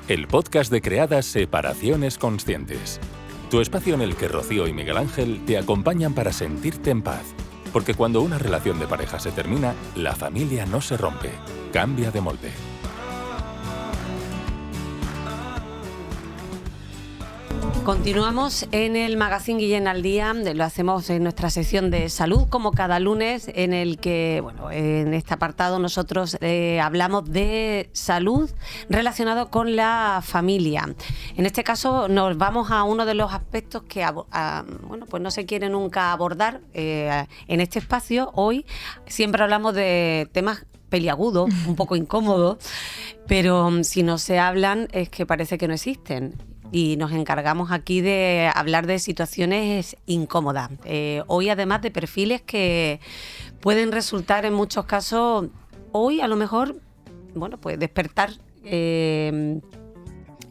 el podcast de Creadas Separaciones Conscientes. Tu espacio en el que Rocío y Miguel Ángel te acompañan para sentirte en paz. Porque cuando una relación de pareja se termina, la familia no se rompe, cambia de molde. Continuamos en el Magazín Guillén al Día, lo hacemos en nuestra sección de salud como cada lunes, en el que, en este apartado nosotros hablamos de salud relacionado con la familia. En este caso nos vamos a uno de los aspectos que pues no se quiere nunca abordar en este espacio. Hoy siempre hablamos de temas peliagudos, un poco incómodos, pero si no se hablan es que parece que no existen. Y nos encargamos aquí de hablar de situaciones incómodas. Hoy, además de perfiles que pueden resultar en muchos casos, hoy a lo mejor, pues despertar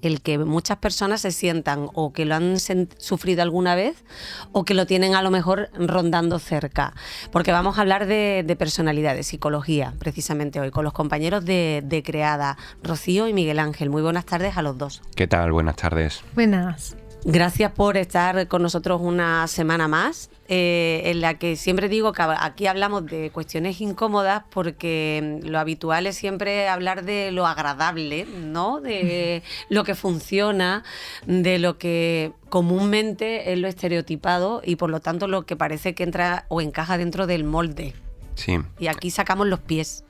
el que muchas personas se sientan o que lo han sufrido alguna vez o que lo tienen a lo mejor rondando cerca. Porque vamos a hablar de personalidad, de psicología, precisamente hoy, con los compañeros de Creada, Rocío y Miguel Ángel. Muy buenas tardes a los dos. ¿Qué tal? Buenas tardes. Buenas. Gracias por estar con nosotros una semana más, en la que siempre digo que aquí hablamos de cuestiones incómodas porque lo habitual es siempre hablar de lo agradable, ¿no? De lo que funciona, de lo que comúnmente es lo estereotipado y por lo tanto lo que parece que entra o encaja dentro del molde. Sí. Y aquí sacamos los pies.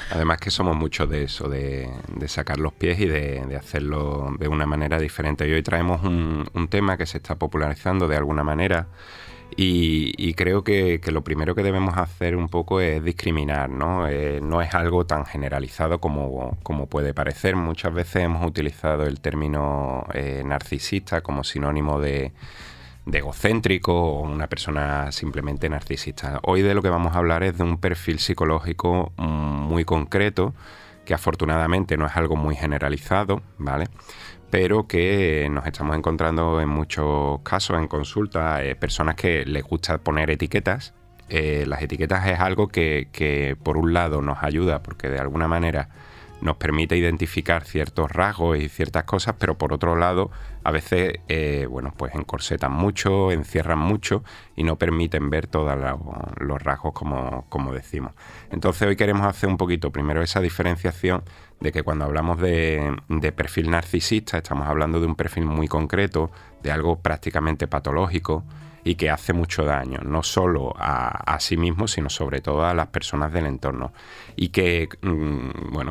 Además que somos muchos de eso, de sacar los pies y de hacerlo de una manera diferente. Y hoy traemos un tema que se está popularizando de alguna manera y creo que lo primero que debemos hacer un poco es discriminar, ¿no? No es algo tan generalizado como puede parecer. Muchas veces hemos utilizado el término narcisista como sinónimo de egocéntrico o una persona simplemente narcisista. Hoy de lo que vamos a hablar es de un perfil psicológico muy concreto, que afortunadamente no es algo muy generalizado, ¿vale? Pero que nos estamos encontrando en muchos casos en consulta, personas que les gusta poner etiquetas. Las etiquetas es algo que por un lado nos ayuda porque de alguna manera nos permite identificar ciertos rasgos y ciertas cosas, pero por otro lado a veces pues encorsetan mucho, encierran mucho y no permiten ver todos los rasgos como decimos. Entonces hoy queremos hacer un poquito primero esa diferenciación de que cuando hablamos de perfil narcisista estamos hablando de un perfil muy concreto, de algo prácticamente patológico y que hace mucho daño, no solo a sí mismo, sino sobre todo a las personas del entorno. Y que,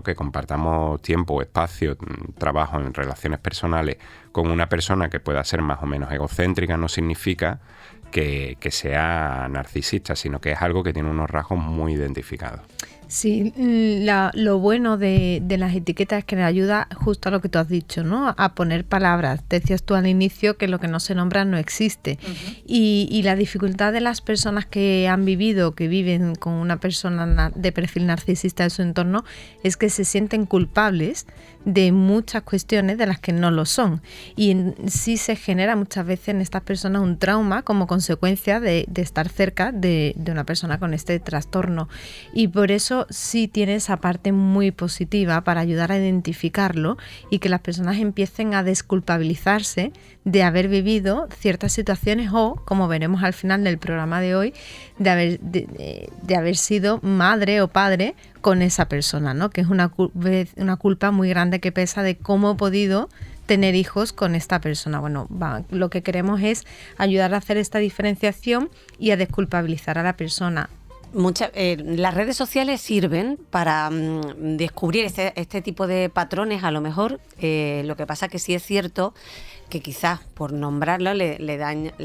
que compartamos tiempo, espacio, trabajo en relaciones personales con una persona que pueda ser más o menos egocéntrica no significa que sea narcisista, sino que es algo que tiene unos rasgos muy identificados. Sí, lo bueno de las etiquetas es que le ayuda justo a lo que tú has dicho, ¿no? A poner palabras. Decías tú al inicio que lo que no se nombra no existe. Uh-huh. Y la dificultad de las personas que han vivido, que viven con una persona de perfil narcisista en su entorno, es que se sienten culpables de muchas cuestiones de las que no lo son. Y sí se genera muchas veces en estas personas un trauma como consecuencia de estar cerca de una persona con este trastorno. Y por eso sí tiene esa parte muy positiva para ayudar a identificarlo y que las personas empiecen a desculpabilizarse de haber vivido ciertas situaciones o, como veremos al final del programa de hoy, de haber sido madre o padre con esa persona, ¿no? Que es una culpa muy grande que pesa de cómo he podido tener hijos con esta persona. Lo que queremos es ayudar a hacer esta diferenciación y a desculpabilizar a la persona. Las redes sociales sirven para descubrir este tipo de patrones, a lo mejor. Lo que pasa que sí es cierto que quizás por nombrarlo le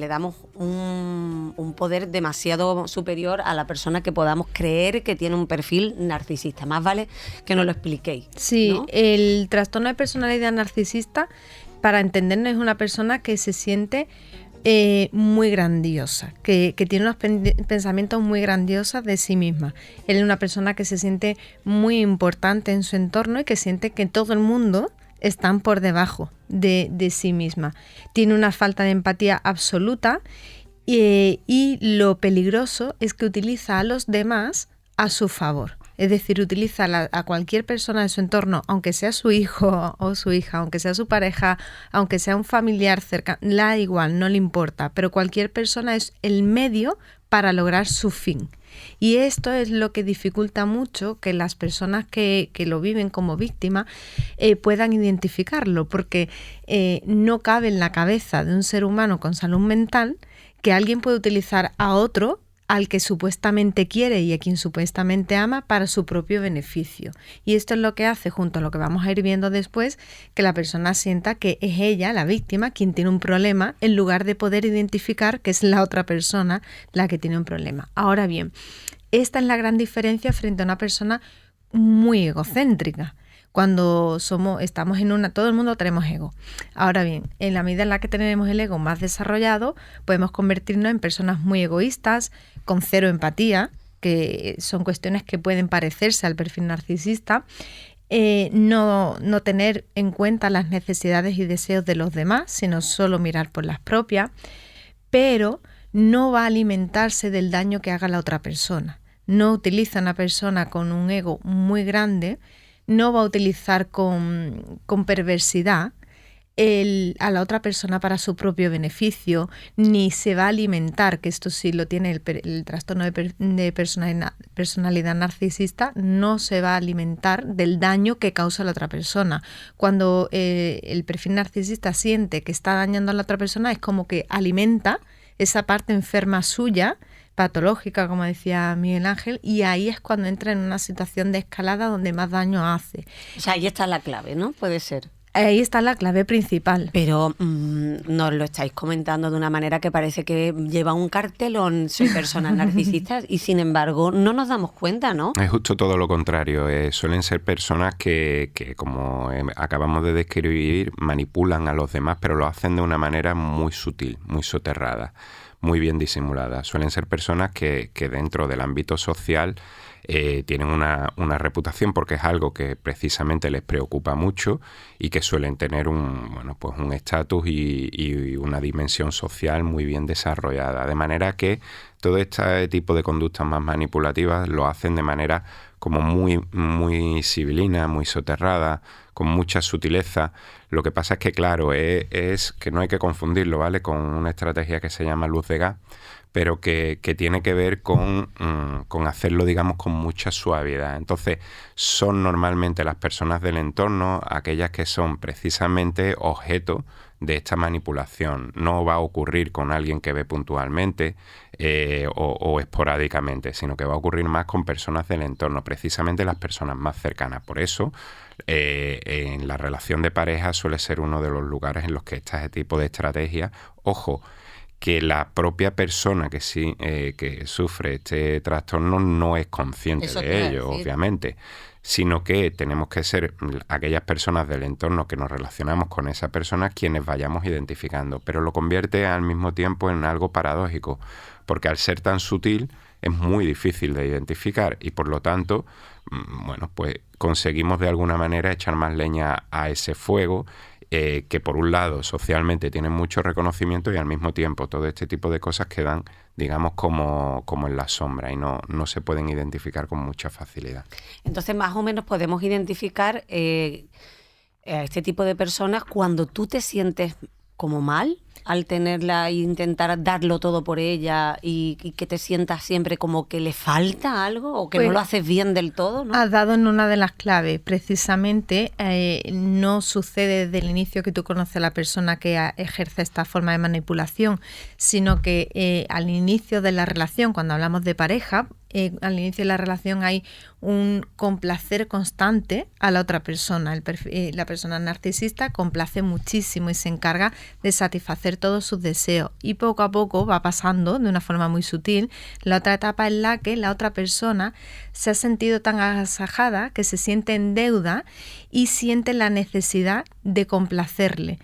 damos un poder demasiado superior a la persona que podamos creer que tiene un perfil narcisista. Más vale que nos lo expliquéis. Sí, ¿no? El trastorno de personalidad narcisista, para entendernos, es una persona que se siente muy grandiosa, que tiene unos pensamientos muy grandiosos de sí misma. Él es una persona que se siente muy importante en su entorno y que siente que todo el mundo están por debajo de sí misma. Tiene una falta de empatía absoluta y lo peligroso es que utiliza a los demás a su favor. Es decir, utiliza a cualquier persona de su entorno, aunque sea su hijo o su hija, aunque sea su pareja, aunque sea un familiar cercano, le da igual, no le importa, pero cualquier persona es el medio para lograr su fin. Y esto es lo que dificulta mucho que las personas que lo viven como víctima puedan identificarlo, porque no cabe en la cabeza de un ser humano con salud mental que alguien puede utilizar a otro al que supuestamente quiere y a quien supuestamente ama para su propio beneficio. Y esto es lo que hace, junto a lo que vamos a ir viendo después, que la persona sienta que es ella, la víctima, quien tiene un problema, en lugar de poder identificar que es la otra persona la que tiene un problema. Ahora bien, esta es la gran diferencia frente a una persona muy egocéntrica. Cuando estamos en todo el mundo tenemos ego. Ahora bien, en la medida en la que tenemos el ego más desarrollado, podemos convertirnos en personas muy egoístas, con cero empatía, que son cuestiones que pueden parecerse al perfil narcisista, no tener en cuenta las necesidades y deseos de los demás, sino solo mirar por las propias, pero no va a alimentarse del daño que haga la otra persona. No utiliza una persona con un ego muy grande, no va a utilizar con perversidad a la otra persona para su propio beneficio, ni se va a alimentar, que esto sí lo tiene el trastorno de personalidad narcisista, no se va a alimentar del daño que causa la otra persona. Cuando el perfil narcisista siente que está dañando a la otra persona, es como que alimenta esa parte enferma suya, patológica, como decía Miguel Ángel, y ahí es cuando entra en una situación de escalada donde más daño hace. O sea, ahí está la clave, ¿no? Puede ser. Ahí está la clave principal. Pero nos lo estáis comentando de una manera que parece que lleva un cartelón, soy personas narcisistas, y sin embargo no nos damos cuenta, ¿no? Es justo todo lo contrario. Suelen ser personas que como acabamos de describir, manipulan a los demás, pero lo hacen de una manera muy sutil, muy soterrada, muy bien disimulada. Suelen ser personas que dentro del ámbito social tienen una reputación, porque es algo que precisamente les preocupa mucho y que suelen tener un estatus y una dimensión social muy bien desarrollada. De manera que todo este tipo de conductas más manipulativas lo hacen de manera como muy, muy sibilina, muy soterrada, con mucha sutileza. Lo que pasa es que, claro, es que no hay que confundirlo, ¿vale?, con una estrategia que se llama luz de gas, pero que tiene que ver con hacerlo, digamos, con mucha suavidad. Entonces, son normalmente las personas del entorno aquellas que son precisamente objeto de esta manipulación. No va a ocurrir con alguien que ve puntualmente o esporádicamente, sino que va a ocurrir más con personas del entorno, precisamente las personas más cercanas. Por eso, en la relación de pareja suele ser uno de los lugares en los que este tipo de estrategias, ojo, que la propia persona que sufre este trastorno no es consciente de ello, obviamente, sino que tenemos que ser aquellas personas del entorno que nos relacionamos con esa persona quienes vayamos identificando, pero lo convierte al mismo tiempo en algo paradójico, porque al ser tan sutil es muy difícil de identificar y por lo tanto, pues conseguimos de alguna manera echar más leña a ese fuego, que por un lado socialmente tienen mucho reconocimiento y al mismo tiempo todo este tipo de cosas quedan, digamos, como en la sombra y no se pueden identificar con mucha facilidad. Entonces, más o menos podemos identificar a este tipo de personas cuando tú te sientes como mal al tenerla e intentar darlo todo por ella y que te sientas siempre como que le falta algo o que pues, no lo haces bien del todo, ¿no? Has dado en una de las claves. Precisamente no sucede desde el inicio que tú conoces a la persona que ejerce esta forma de manipulación, sino que al inicio de la relación, cuando hablamos de pareja, al inicio de la relación hay un complacer constante a la otra persona. La persona narcisista complace muchísimo y se encarga de satisfacer todos sus deseos y poco a poco va pasando de una forma muy sutil la otra etapa en la que la otra persona se ha sentido tan agasajada que se siente en deuda y siente la necesidad de complacerle,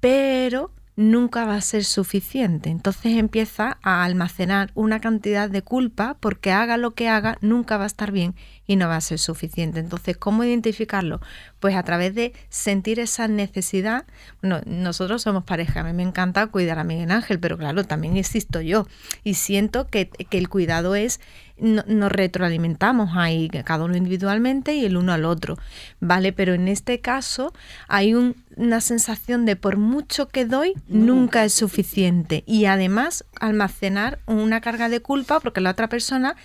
pero nunca va a ser suficiente. Entonces empieza a almacenar una cantidad de culpa porque haga lo que haga, nunca va a estar bien y no va a ser suficiente. Entonces, ¿cómo identificarlo? Pues a través de sentir esa necesidad. Bueno, nosotros somos pareja, a mí me encanta cuidar a Miguel Ángel, pero claro, también existo yo y siento que el cuidado es nos retroalimentamos ahí, cada uno individualmente y el uno al otro, ¿vale? Pero en este caso hay una sensación de por mucho que doy, nunca es suficiente. Y además almacenar una carga de culpa porque la otra persona,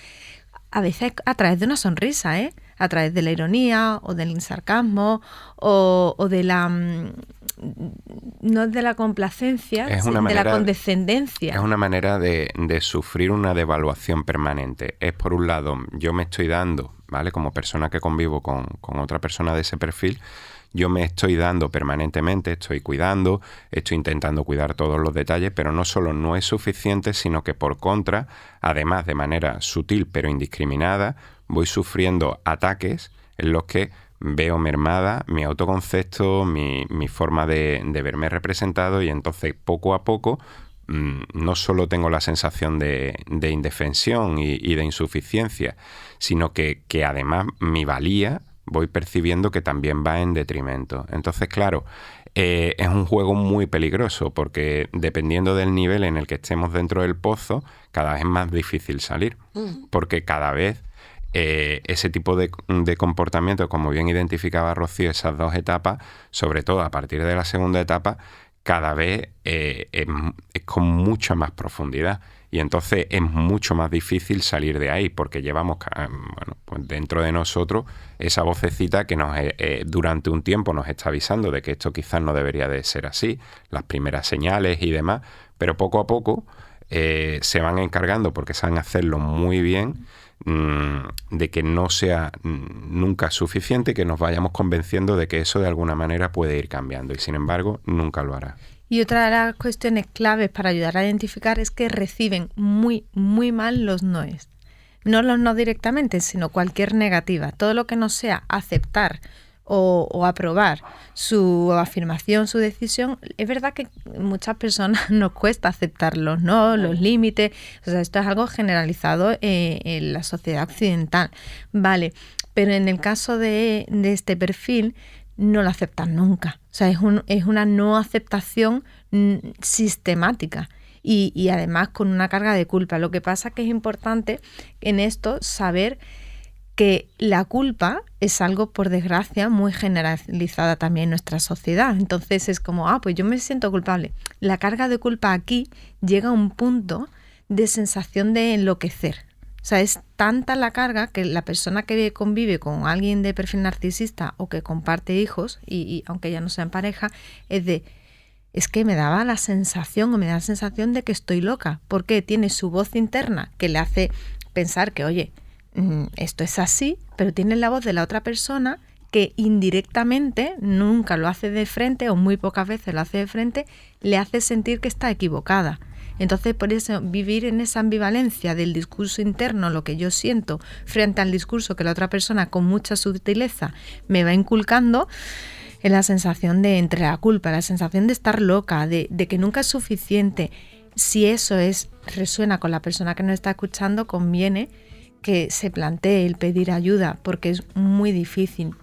a veces a través de una sonrisa, a través de la ironía o del sarcasmo o de la... no de la complacencia, sino de la condescendencia. Es una manera de sufrir una devaluación permanente. Es, por un lado, yo me estoy dando, ¿vale? Como persona que convivo con otra persona de ese perfil, yo me estoy dando permanentemente, estoy cuidando, estoy intentando cuidar todos los detalles, pero no solo no es suficiente, sino que por contra, además de manera sutil pero indiscriminada, voy sufriendo ataques en los que veo mermada mi autoconcepto, mi forma de verme representado, y entonces poco a poco no solo tengo la sensación de indefensión y de insuficiencia, sino que además mi valía voy percibiendo que también va en detrimento. Entonces, claro, es un juego muy peligroso porque dependiendo del nivel en el que estemos dentro del pozo, cada vez es más difícil salir, porque cada vez ese tipo de comportamiento, como bien identificaba Rocío, esas dos etapas, sobre todo a partir de la segunda etapa, cada vez es con mucha más profundidad. Y entonces es mucho más difícil salir de ahí porque llevamos, pues dentro de nosotros esa vocecita que nos durante un tiempo nos está avisando de que esto quizás no debería de ser así, las primeras señales y demás, pero poco a poco se van encargando, porque saben hacerlo muy bien, de que no sea nunca suficiente, que nos vayamos convenciendo de que eso de alguna manera puede ir cambiando, y sin embargo nunca lo hará. Y otra de las cuestiones claves para ayudar a identificar es que reciben muy, muy mal los noes. No los no directamente, sino cualquier negativa. Todo lo que no sea aceptar o aprobar su afirmación, su decisión, es verdad que muchas personas nos cuesta aceptar los no, los límites. O sea, esto es algo generalizado en la sociedad occidental, ¿vale? Pero en el caso de este perfil, no lo aceptan nunca. O sea, es una no aceptación sistemática y además con una carga de culpa. Lo que pasa es que es importante en esto saber que la culpa es algo, por desgracia, muy generalizada también en nuestra sociedad. Entonces es como, pues yo me siento culpable. La carga de culpa aquí llega a un punto de sensación de enloquecer. O sea, es tanta la carga que la persona que convive con alguien de perfil narcisista o que comparte hijos, y aunque ya no sean pareja, es que me da la sensación de que estoy loca, porque tiene su voz interna que le hace pensar que, oye, esto es así, pero tiene la voz de la otra persona que indirectamente, nunca lo hace de frente o muy pocas veces lo hace de frente, le hace sentir que está equivocada. Entonces, por eso, vivir en esa ambivalencia del discurso interno, lo que yo siento, frente al discurso que la otra persona con mucha sutileza me va inculcando, es la sensación de entre la culpa, la sensación de estar loca, de que nunca es suficiente. Si eso resuena con la persona que nos está escuchando, conviene que se plantee el pedir ayuda, porque es muy difícil.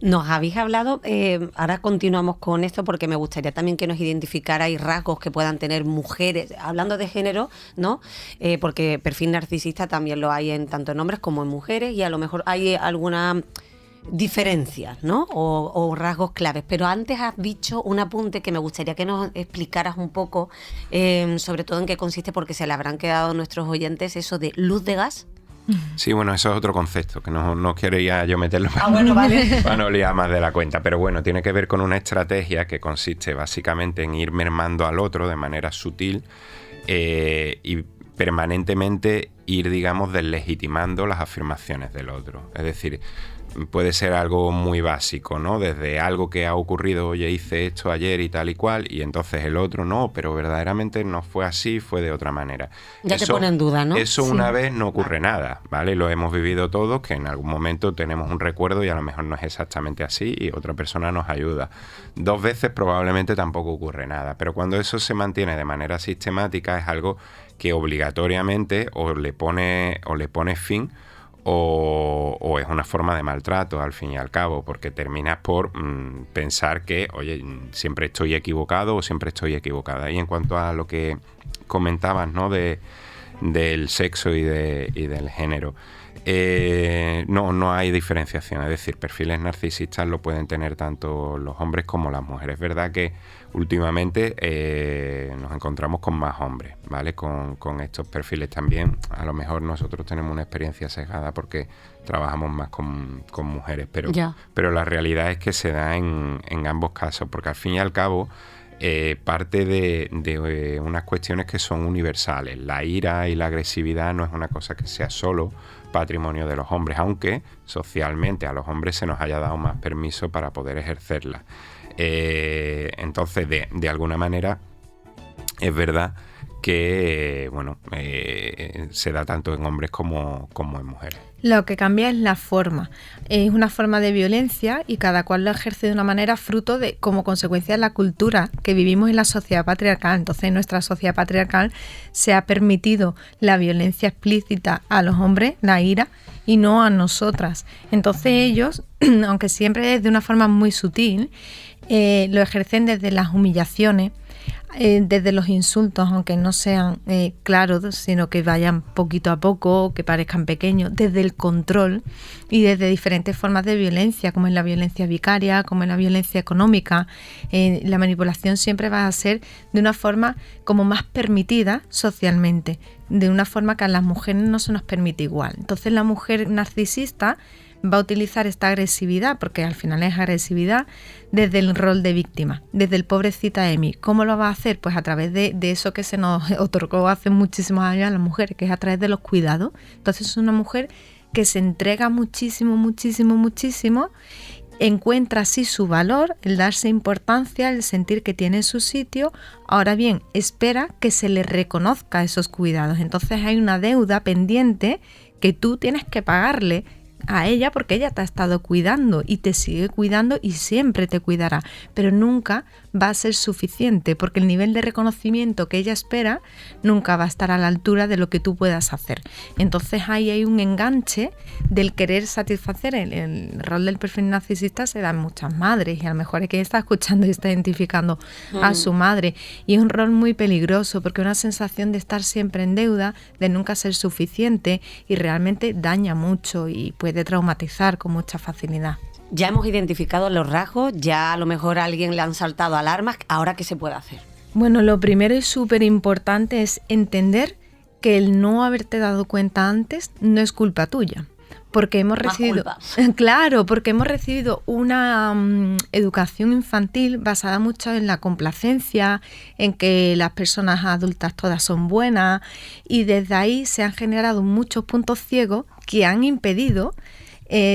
Nos habéis hablado, ahora continuamos con esto porque me gustaría también que nos identificarais rasgos que puedan tener mujeres, hablando de género, ¿no? Porque perfil narcisista también lo hay tanto en hombres como en mujeres, y a lo mejor hay alguna diferencia, ¿no? O rasgos claves. Pero antes has dicho un apunte que me gustaría que nos explicaras un poco, sobre todo en qué consiste, porque se le habrán quedado a nuestros oyentes eso de luz de gas. Sí, bueno, eso es otro concepto, que no quería yo meterlo vale. para no liar más de la cuenta. Pero bueno, tiene que ver con una estrategia que consiste básicamente en ir mermando al otro de manera sutil y permanentemente ir, digamos, deslegitimando las afirmaciones del otro. Es decir, puede ser algo muy básico, ¿no? Desde algo que ha ocurrido, oye, hice esto ayer y tal y cual, y entonces el otro no, pero verdaderamente no fue así, fue de otra manera. Ya te pone en duda, ¿no? Eso una vez no ocurre nada, ¿vale? Lo hemos vivido todos, que en algún momento tenemos un recuerdo y a lo mejor no es exactamente así y otra persona nos ayuda. 2 veces probablemente tampoco ocurre nada, pero cuando eso se mantiene de manera sistemática es algo que obligatoriamente o le pone fin o es una forma de maltrato al fin y al cabo, porque terminas por pensar que, oye, siempre estoy equivocado o siempre estoy equivocada. Y en cuanto a lo que comentabas, ¿no? de del sexo y del género. No hay diferenciación, es decir, perfiles narcisistas lo pueden tener tanto los hombres como las mujeres. Es verdad que últimamente nos encontramos con más hombres, ¿vale? Con estos perfiles también. A lo mejor nosotros tenemos una experiencia sesgada porque trabajamos más con mujeres, pero la realidad es que se da en ambos casos, porque al fin y al cabo parte de unas cuestiones que son universales. La ira y la agresividad no es una cosa que sea solo patrimonio de los hombres, aunque socialmente a los hombres se nos haya dado más permiso para poder ejercerla. Entonces, de alguna manera, es verdad que se da tanto en hombres como en mujeres. Lo que cambia es la forma. Es una forma de violencia y cada cual lo ejerce de una manera fruto de, como consecuencia de la cultura que vivimos en la sociedad patriarcal. Entonces, en nuestra sociedad patriarcal se ha permitido la violencia explícita a los hombres, la ira, y no a nosotras. Entonces ellos, aunque siempre es de una forma muy sutil, lo ejercen desde las humillaciones, desde los insultos, aunque no sean claros, sino que vayan poquito a poco, que parezcan pequeños, desde el control y desde diferentes formas de violencia, como en la violencia vicaria, como en la violencia económica. La manipulación siempre va a ser de una forma como más permitida socialmente, de una forma que a las mujeres no se nos permite igual. Entonces la mujer narcisista va a utilizar esta agresividad, porque al final es agresividad, desde el rol de víctima, desde el pobrecita de mí. ¿Cómo lo va a hacer? Pues a través de eso que se nos otorgó hace muchísimos años a las mujeres, que es a través de los cuidados. Entonces es una mujer que se entrega muchísimo, muchísimo, muchísimo, encuentra así su valor, el darse importancia, el sentir que tiene su sitio. Ahora bien, espera que se le reconozca esos cuidados. Entonces hay una deuda pendiente que tú tienes que pagarle a ella, porque ella te ha estado cuidando y te sigue cuidando y siempre te cuidará, pero nunca va a ser suficiente, porque el nivel de reconocimiento que ella espera nunca va a estar a la altura de lo que tú puedas hacer. Entonces ahí hay un enganche del querer satisfacer. El rol del perfil narcisista se da en muchas madres, y a lo mejor hay quien está escuchando y está identificando a su madre, y es un rol muy peligroso, porque una sensación de estar siempre en deuda, de nunca ser suficiente, y realmente daña mucho y puede traumatizar con mucha facilidad. Ya hemos identificado los rasgos, ya a lo mejor a alguien le han saltado alarmas. ¿Ahora qué se puede hacer? Bueno, lo primero y súper importante es entender que el no haberte dado cuenta antes no es culpa tuya. Porque hemos recibido, claro, porque hemos recibido una educación infantil basada mucho en la complacencia, en que las personas adultas todas son buenas, y desde ahí se han generado muchos puntos ciegos que han impedido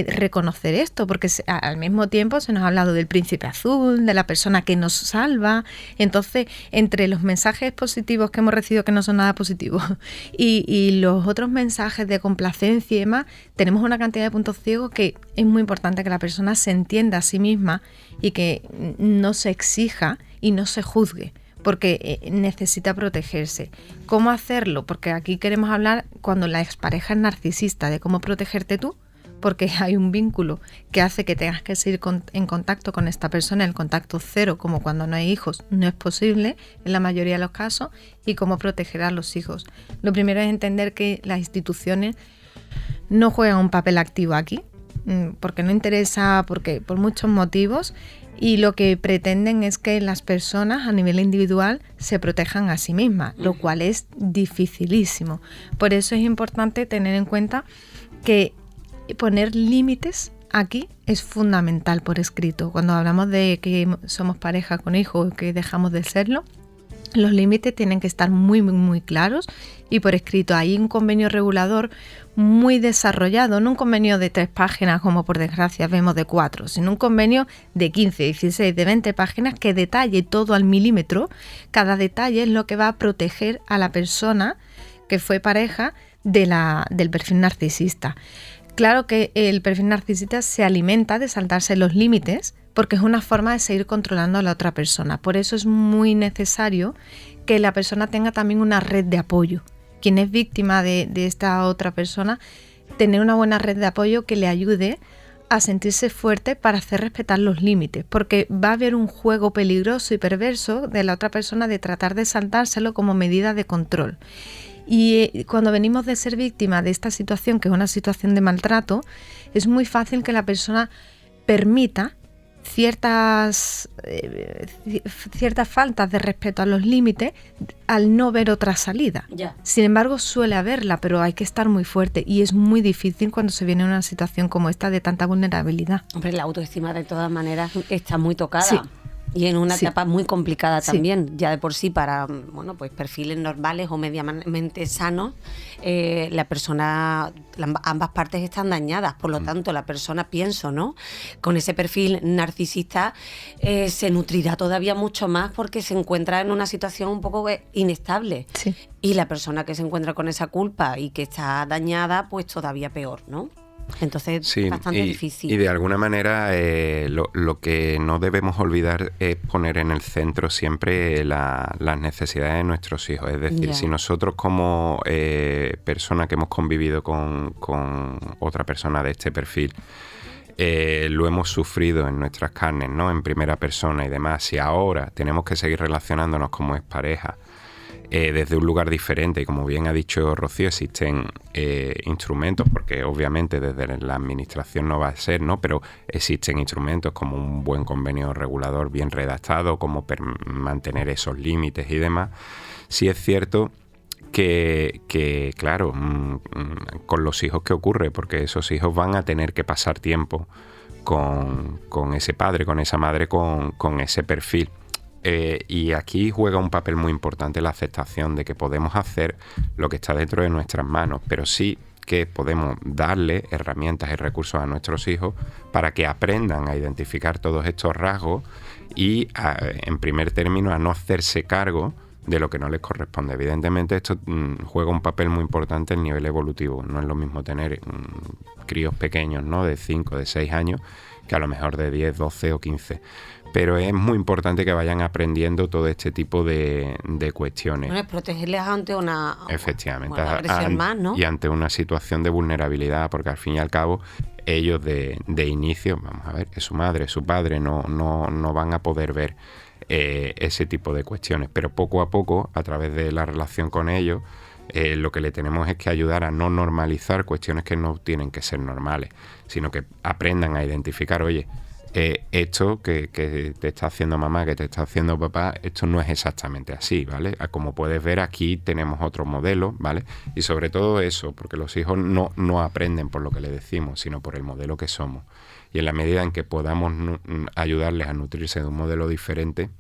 reconocer esto, porque al mismo tiempo se nos ha hablado del príncipe azul, de la persona que nos salva. Entonces, entre los mensajes positivos que hemos recibido, que no son nada positivos, y los otros mensajes de complacencia y demás, tenemos una cantidad de puntos ciegos que es muy importante que la persona se entienda a sí misma y que no se exija y no se juzgue, porque necesita protegerse. ¿Cómo hacerlo? Porque aquí queremos hablar, cuando la expareja es narcisista, de cómo protegerte tú, porque hay un vínculo que hace que tengas que seguir en contacto con esta persona. El contacto cero, como cuando no hay hijos, no es posible en la mayoría de los casos, y cómo proteger a los hijos. Lo primero es entender que las instituciones no juegan un papel activo aquí, porque no interesa, porque por muchos motivos, y lo que pretenden es que las personas a nivel individual se protejan a sí mismas, lo cual es dificilísimo. Por eso es importante tener en cuenta que poner límites aquí es fundamental por escrito. Cuando hablamos de que somos pareja con hijos o que dejamos de serlo, los límites tienen que estar muy, muy, muy claros y por escrito. Hay un convenio regulador muy desarrollado, no un convenio de 3 páginas como por desgracia vemos de 4, sino un convenio de 15, 16, de 20 páginas que detalle todo al milímetro. Cada detalle es lo que va a proteger a la persona que fue pareja del perfil narcisista. Claro que el perfil narcisista se alimenta de saltarse los límites, porque es una forma de seguir controlando a la otra persona. Por eso es muy necesario que la persona tenga también una red de apoyo. Quien es víctima de esta otra persona, tener una buena red de apoyo que le ayude a sentirse fuerte para hacer respetar los límites, porque va a haber un juego peligroso y perverso de la otra persona de tratar de saltárselo como medida de control. Y cuando venimos de ser víctima de esta situación, que es una situación de maltrato, es muy fácil que la persona permita ciertas faltas de respeto a los límites al no ver otra salida. Ya. Sin embargo, suele haberla, pero hay que estar muy fuerte y es muy difícil cuando se viene a una situación como esta de tanta vulnerabilidad. Hombre, la autoestima de todas maneras está muy tocada. Sí. Y en una Sí. etapa muy complicada Sí. también, ya de por sí para pues perfiles normales o medianamente sanos, la persona, ambas partes están dañadas, por lo tanto la persona, pienso, ¿no? Con ese perfil narcisista se nutrirá todavía mucho más porque se encuentra en una situación un poco inestable. Sí. Y la persona que se encuentra con esa culpa y que está dañada, pues todavía peor, ¿no? Entonces, Sí, bastante difícil. Y de alguna manera lo que no debemos olvidar es poner en el centro siempre las necesidades de nuestros hijos. Es decir, Ya. si nosotros como persona que hemos convivido con otra persona de este perfil, lo hemos sufrido en nuestras carnes, ¿no? En primera persona y demás, si ahora tenemos que seguir relacionándonos como expareja, desde un lugar diferente, y como bien ha dicho Rocío, existen instrumentos, porque obviamente desde la administración no va a ser, ¿no? Pero existen instrumentos como un buen convenio regulador bien redactado, como mantener esos límites y demás. Sí es cierto que claro, con los hijos, ¿qué ocurre? Porque esos hijos van a tener que pasar tiempo con ese padre, con esa madre, con ese perfil. Y aquí juega un papel muy importante la aceptación de que podemos hacer lo que está dentro de nuestras manos, pero sí que podemos darle herramientas y recursos a nuestros hijos para que aprendan a identificar todos estos rasgos y, en primer término, a no hacerse cargo de lo que no les corresponde. Evidentemente esto juega un papel muy importante en nivel evolutivo. No es lo mismo tener críos pequeños, ¿no? De 5, de 6 años, que a lo mejor de 10, 12 o 15. Pero es muy importante que vayan aprendiendo todo este tipo de cuestiones. Bueno, es protegerles ante una Efectivamente, agresión más, ¿no? Y ante una situación de vulnerabilidad, porque al fin y al cabo ellos de inicio, vamos a ver, es su madre, su padre, no van a poder ver ese tipo de cuestiones, pero poco a poco, a través de la relación con ellos, lo que le tenemos es que ayudar a no normalizar cuestiones que no tienen que ser normales, sino que aprendan a identificar, oye, esto que te está haciendo mamá, que te está haciendo papá, esto no es exactamente así, ¿vale? Como puedes ver, aquí tenemos otro modelo, ¿vale? Y sobre todo eso, porque los hijos no aprenden por lo que le decimos, sino por el modelo que somos. Y en la medida en que podamos ayudarles a nutrirse de un modelo diferente,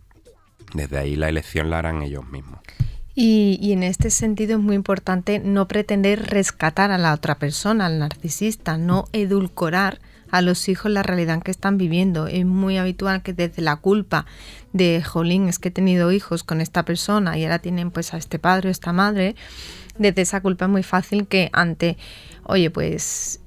desde ahí la elección la harán ellos mismos. Y en este sentido es muy importante no pretender rescatar a la otra persona, al narcisista, no edulcorar a los hijos la realidad en que están viviendo. Es muy habitual que desde la culpa de, jolín, es que he tenido hijos con esta persona y ahora tienen pues a este padre o esta madre, desde esa culpa es muy fácil que ante, oye, pues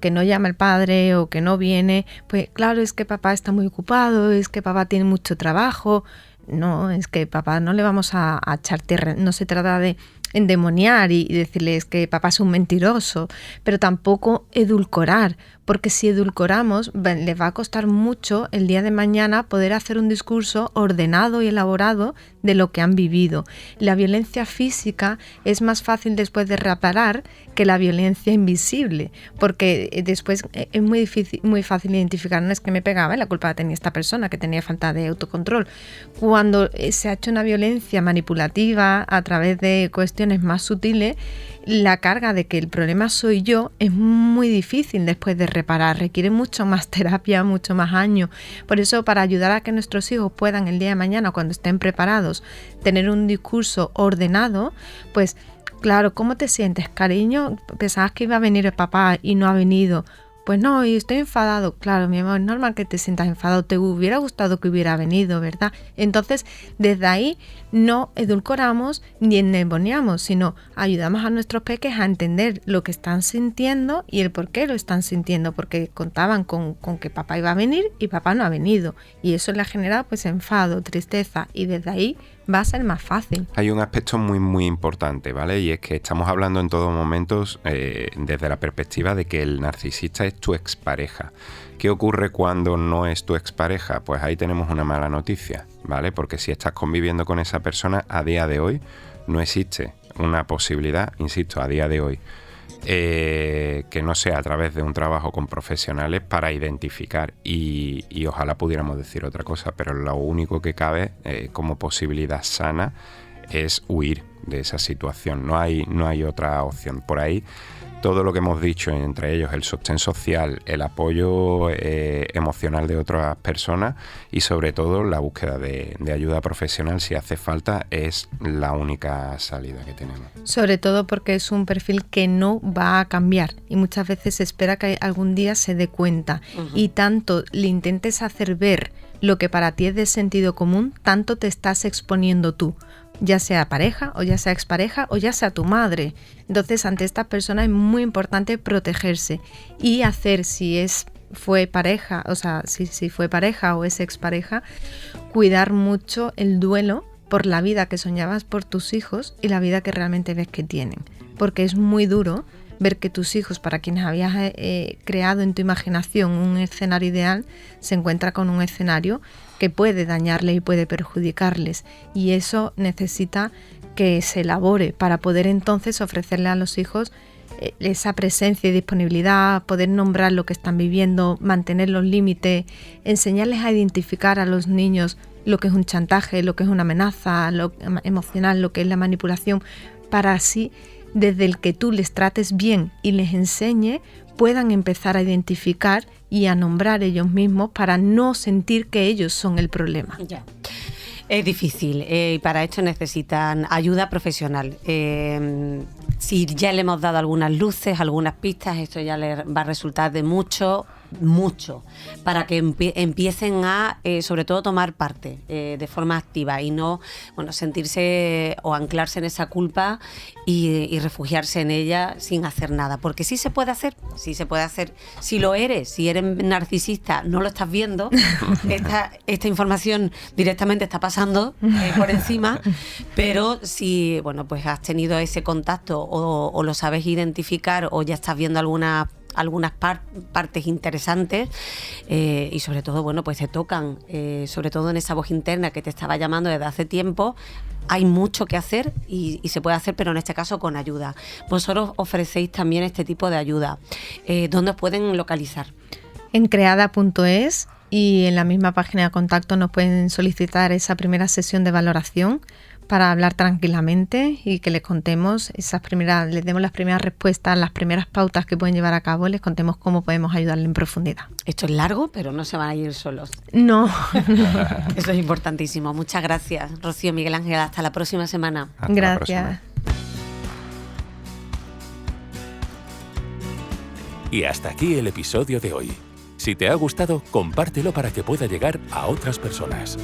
que no llama el padre o que no viene, pues claro, es que papá está muy ocupado, es que papá tiene mucho trabajo. No, es que papá no le vamos a echar tierra, no se trata de endemoniar y decirles que papá es un mentiroso, pero tampoco edulcorar, porque si edulcoramos les va a costar mucho el día de mañana poder hacer un discurso ordenado y elaborado de lo que han vivido. La violencia física es más fácil después de reparar que la violencia invisible, porque después es muy fácil identificar, no es que me pegaba, la culpa tenía esta persona que tenía falta de autocontrol. Cuando se ha hecho una violencia manipulativa a través de cuestiones más sutiles, la carga de que el problema soy yo es muy difícil después de reparar, requiere mucho más terapia, mucho más años. Por eso, para ayudar a que nuestros hijos puedan el día de mañana, cuando estén preparados, tener un discurso ordenado, pues claro, ¿cómo te sientes, cariño? Pensabas que iba a venir el papá y no ha venido. Pues no, y estoy enfadado. Claro, mi amor, es normal que te sientas enfadado. Te hubiera gustado que hubiera venido, ¿verdad? Entonces, desde ahí no edulcoramos ni endemoniamos, sino ayudamos a nuestros peques a entender lo que están sintiendo y el por qué lo están sintiendo, porque contaban con que papá iba a venir y papá no ha venido. Y eso le ha generado pues enfado, tristeza, y desde ahí va a ser más fácil. Hay un aspecto muy muy importante, ¿vale? Y es que estamos hablando en todos momentos desde la perspectiva de que el narcisista es tu expareja. ¿Qué ocurre cuando no es tu expareja? Pues ahí tenemos una mala noticia, ¿vale? Porque si estás conviviendo con esa persona, a día de hoy no existe una posibilidad, insisto, a día de hoy, que no sea a través de un trabajo con profesionales para identificar y ojalá pudiéramos decir otra cosa, pero lo único que cabe como posibilidad sana es huir de esa situación. No hay otra opción. Por ahí todo lo que hemos dicho, entre ellos el sostén social, el apoyo emocional de otras personas y sobre todo la búsqueda de ayuda profesional si hace falta, es la única salida que tenemos. Sobre todo porque es un perfil que no va a cambiar y muchas veces se espera que algún día se dé cuenta. Y tanto le intentes hacer ver lo que para ti es de sentido común, tanto te estás exponiendo tú, ya sea pareja o ya sea expareja o ya sea tu madre. Entonces, ante estas personas es muy importante protegerse y hacer, si fue pareja o es expareja, cuidar mucho el duelo por la vida que soñabas por tus hijos y la vida que realmente ves que tienen. Porque es muy duro ver que tus hijos, para quienes habías creado en tu imaginación un escenario ideal, se encuentra con un escenario que puede dañarles y puede perjudicarles, y eso necesita que se elabore para poder entonces ofrecerle a los hijos esa presencia y disponibilidad, poder nombrar lo que están viviendo, mantener los límites, enseñarles a identificar a los niños lo que es un chantaje, lo que es una amenaza, lo emocional, lo que es la manipulación, para así, desde el que tú les trates bien y les enseñe, puedan empezar a identificar y a nombrar ellos mismos para no sentir que ellos son el problema. Ya. Es difícil y para esto necesitan ayuda profesional. Si ya le hemos dado algunas luces, algunas pistas, esto ya les va a resultar de mucho para que empiecen a, sobre todo, tomar parte de forma activa y no sentirse o anclarse en esa culpa y refugiarse en ella sin hacer nada, porque sí se puede hacer. Si lo eres, si eres narcisista, no lo estás viendo, esta información directamente está pasando por encima, pero si pues has tenido ese contacto o lo sabes identificar o ya estás viendo algunas partes interesantes y sobre todo, pues te tocan, sobre todo en esa voz interna que te estaba llamando desde hace tiempo. Hay mucho que hacer y se puede hacer, pero en este caso con ayuda. Vosotros ofrecéis también este tipo de ayuda. ¿Dónde os pueden localizar? En creada.es, y en la misma página de contacto nos pueden solicitar esa primera sesión de valoración para hablar tranquilamente y que les contemos les demos las primeras respuestas, las primeras pautas que pueden llevar a cabo, les contemos cómo podemos ayudarle en profundidad. Esto es largo, pero no se van a ir solos. No. Eso es importantísimo. Muchas gracias, Rocío, Miguel Ángel. Hasta la próxima semana. Gracias. Y hasta aquí el episodio de hoy. Si te ha gustado, compártelo para que pueda llegar a otras personas.